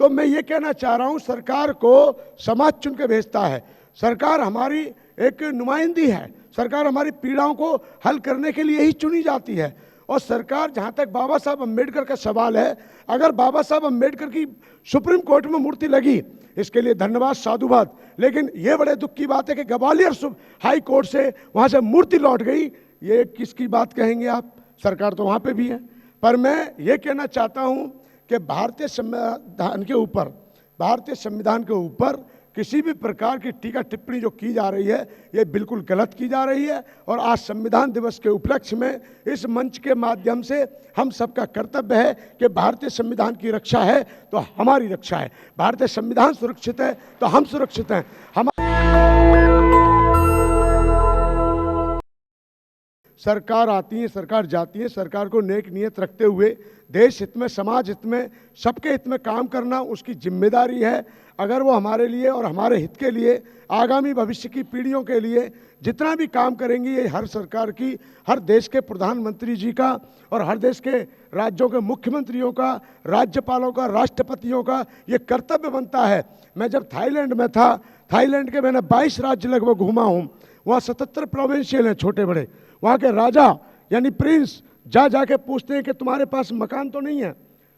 तो मैं ये कहना चाह रहा हूं, सरकार को समाज चुन के भेजता है। सरकार हमारी एक नुमाइंदी है। सरकार हमारी पीड़ाओं को हल करने के लिए ही चुनी जाती है। और सरकार, जहां तक बाबा साहब अम्बेडकर का सवाल है, अगर बाबा साहब अम्बेडकर की सुप्रीम कोर्ट में मूर्ति लगी, इसके लिए धन्यवाद, साधुवाद। लेकिन ये बड़े दुख की बात है कि ग्वालियर हाई कोर्ट से वहां से मूर्ति लौट गई। ये किसकी बात कहेंगे आप? सरकार तो वहां पे भी है। पर मैं ये कहना चाहता हूं कि भारतीय संविधान के ऊपर किसी भी प्रकार की टीका टिप्पणी जो की जा रही है, ये बिल्कुल गलत की जा रही है। और आज संविधान दिवस के उपलक्ष्य में इस मंच के माध्यम से हम सबका कर्तव्य है कि भारतीय संविधान की रक्षा है तो हमारी रक्षा है। भारतीय संविधान सुरक्षित है तो हम सुरक्षित हैं। हम सरकार आती है, सरकार जाती है। सरकार को नेक नियत रखते हुए देश हित में, समाज हित में, सबके हित में काम करना उसकी जिम्मेदारी है। अगर वो हमारे लिए और हमारे हित के लिए, आगामी भविष्य की पीढ़ियों के लिए जितना भी काम करेंगी, ये हर सरकार की, हर देश के प्रधानमंत्री जी का और हर देश के राज्यों के मुख्यमंत्रियों का, राज्यपालों का, राष्ट्रपतियों का ये कर्तव्य बनता है। मैं जब थाईलैंड में था, थाईलैंड के मैंने 22 राज्य लगभग घूमा हूँ। वहाँ 77 प्रोविंशियल हैं, छोटे बड़े। वहाँ के राजा यानी प्रिंस जाके पूछते हैं कि तुम्हारे पास मकान तो नहीं है?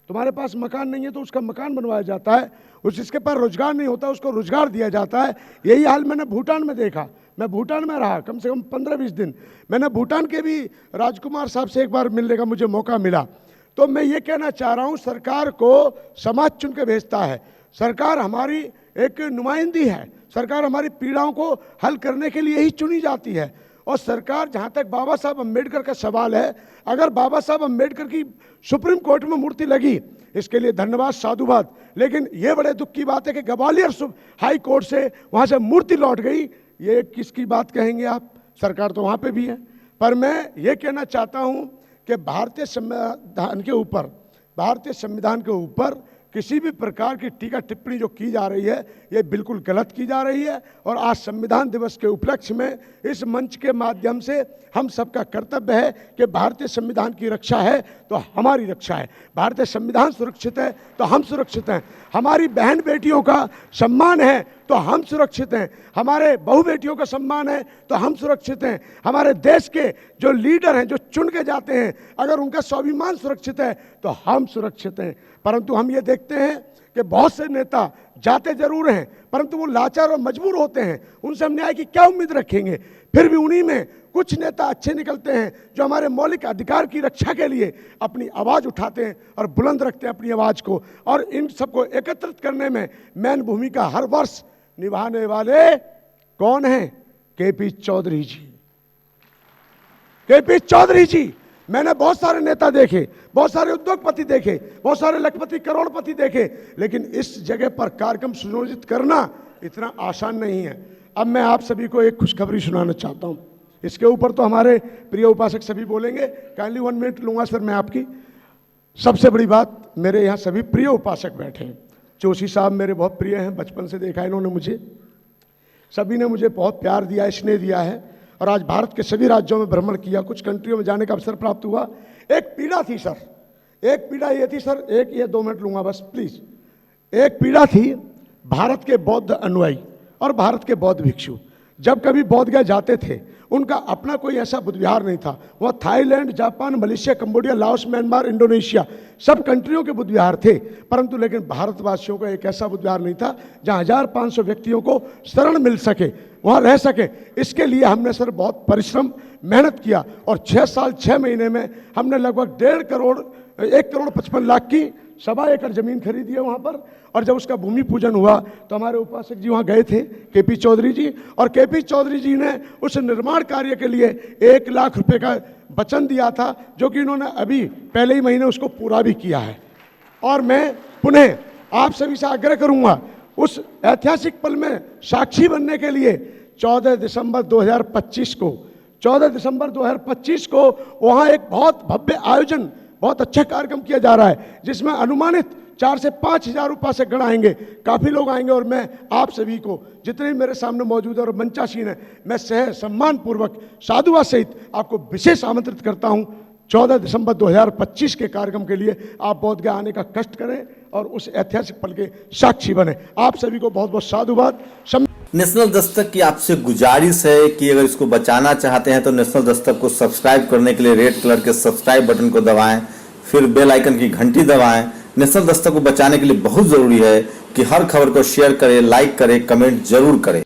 तुम्हारे पास मकान नहीं है तो उसका मकान बनवाया जाता है। जिसके पास रोजगार नहीं होता उसको रोजगार दिया जाता है। यही हाल मैंने भूटान में देखा। मैं भूटान में रहा कम से कम 15-20 दिन। मैंने भूटान के भी राजकुमार साहब से एक बार मिलने का मुझे मौका मिला। तो मैं ये कहना चाह रहा हूँ, सरकार को समाज चुन के भेजता है। सरकार हमारी एक नुमाइंदी है। सरकार हमारी पीड़ाओं को हल करने के लिए ही चुनी जाती है। और सरकार, जहां तक बाबा साहब अम्बेडकर का सवाल है, अगर बाबा साहब अम्बेडकर की सुप्रीम कोर्ट में मूर्ति लगी, इसके लिए धन्यवाद, साधुवाद। लेकिन ये बड़े दुख की बात है कि ग्वालियर हाई कोर्ट से वहां से मूर्ति लौट गई। ये किसकी बात कहेंगे आप? सरकार तो वहां पे भी है। पर मैं ये कहना चाहता हूं कि भारतीय संविधान के ऊपर किसी भी प्रकार की टीका टिप्पणी जो की जा रही है, ये बिल्कुल गलत की जा रही है। और आज संविधान दिवस के उपलक्ष्य में इस मंच के माध्यम से हम सबका कर्तव्य है कि भारतीय संविधान की रक्षा है तो हमारी रक्षा है। भारतीय संविधान सुरक्षित है तो हम सुरक्षित हैं। हमारी बहन बेटियों का सम्मान है तो हम सुरक्षित हैं। हमारे बहू बेटियों का सम्मान है तो हम सुरक्षित हैं। हमारे देश के जो लीडर हैं, जो चुन के जाते हैं, अगर उनका स्वाभिमान सुरक्षित है तो हम सुरक्षित हैं। परंतु हम ये देखते हैं कि बहुत से नेता जाते जरूर हैं, परंतु वो लाचार और मजबूर होते हैं। उनसे हम न्याय की क्या उम्मीद रखेंगे? फिर भी उन्हीं में कुछ नेता अच्छे निकलते हैं जो हमारे मौलिक अधिकार की रक्षा के लिए अपनी आवाज़ उठाते हैं और बुलंद रखते हैं अपनी आवाज़ को। और इन सबको एकत्रित करने में मेन भूमिका हर वर्ष निभाने वाले कौन हैं? केपी चौधरी जी। केपी चौधरी जी। मैंने बहुत सारे नेता देखे, बहुत सारे उद्योगपति देखे, बहुत सारे लखपति, करोड़पति देखे, लेकिन इस जगह पर कार्यक्रम सुनियोजित करना इतना आसान नहीं है। अब मैं आप सभी को एक खुशखबरी सुनाना चाहता हूं। इसके ऊपर तो हमारे प्रिय उपासक सभी बोलेंगे। काइंडली 1 मिनट लूंगा सर मैं आपकी। सबसे बड़ी बात, मेरे यहाँ सभी प्रिय उपासक बैठे हैं। जोशी साहब मेरे बहुत प्रिय हैं, बचपन से देखा है इन्होंने मुझे। सभी ने मुझे बहुत प्यार दिया, स्नेह दिया है। और आज भारत के सभी राज्यों में भ्रमण किया, कुछ कंट्रियों में जाने का अवसर प्राप्त हुआ। एक पीड़ा थी सर, एक पीड़ा ये थी सर, एक ये 2 मिनट लूंगा बस प्लीज। एक पीड़ा थी भारत के बौद्ध अनुयायी और भारत के बौद्ध भिक्षु जब कभी बोध गया जाते थे, उनका अपना कोई ऐसा बुद्ध विहार नहीं था। वह Thailand, Japan, Malaysia, Cambodia, Laos, Myanmar, Indonesia सब कंट्रियों के बुद्ध विहार थे, परंतु लेकिन भारतवासियों का एक ऐसा बुद्ध विहार नहीं था जहां 1500 व्यक्तियों को शरण मिल सके, वहां रह सके। इसके लिए हमने सर बहुत परिश्रम, मेहनत किया और 6 साल 6 महीने में हमने लगभग 1,55,00,000 की 1.25 एकड़ जमीन खरीदी है वहां पर। और जब उसका भूमि पूजन हुआ तो हमारे उपासक जी वहां गए थे, केपी चौधरी जी, और केपी चौधरी जी ने उस निर्माण कार्य के लिए 1 लाख रुपए का वचन दिया था, जो कि इन्होंने अभी पहले ही महीने उसको पूरा भी किया है। और मैं पुनः आप सभी से आग्रह करूंगा, उस ऐतिहासिक पल में साक्षी बनने के लिए 14 दिसंबर 2025 को वहां एक बहुत भव्य आयोजन, बहुत अच्छा कार्यक्रम किया जा रहा है, जिसमें अनुमानित 4 से 5 हजार उपासक गण आएंगे, काफी लोग आएंगे। और मैं आप सभी को, जितने भी मेरे सामने मौजूद है और मंचासीन है, मैं सम्मान पूर्वक साधुवाद सहित आपको विशेष आमंत्रित करता हूं 14 दिसंबर 2025 के कार्यक्रम के लिए। आप बोधगया आने का कष्ट करें, और उस ऐतिहासिक पल के साक्षी बने। आप सभी को बहुत बहुत साधुवाद। नेशनल दस्तक की आपसे गुजारिश है कि अगर इसको बचाना चाहते हैं तो नेशनल दस्तक को सब्सक्राइब करने के लिए रेड कलर के सब्सक्राइब बटन को दबाएं, फिर बेल आइकन की घंटी दबाएं। नेशनल दस्तक को बचाने के लिए बहुत जरूरी है कि हर खबर को शेयर करें, लाइक करें, कमेंट जरूर करें।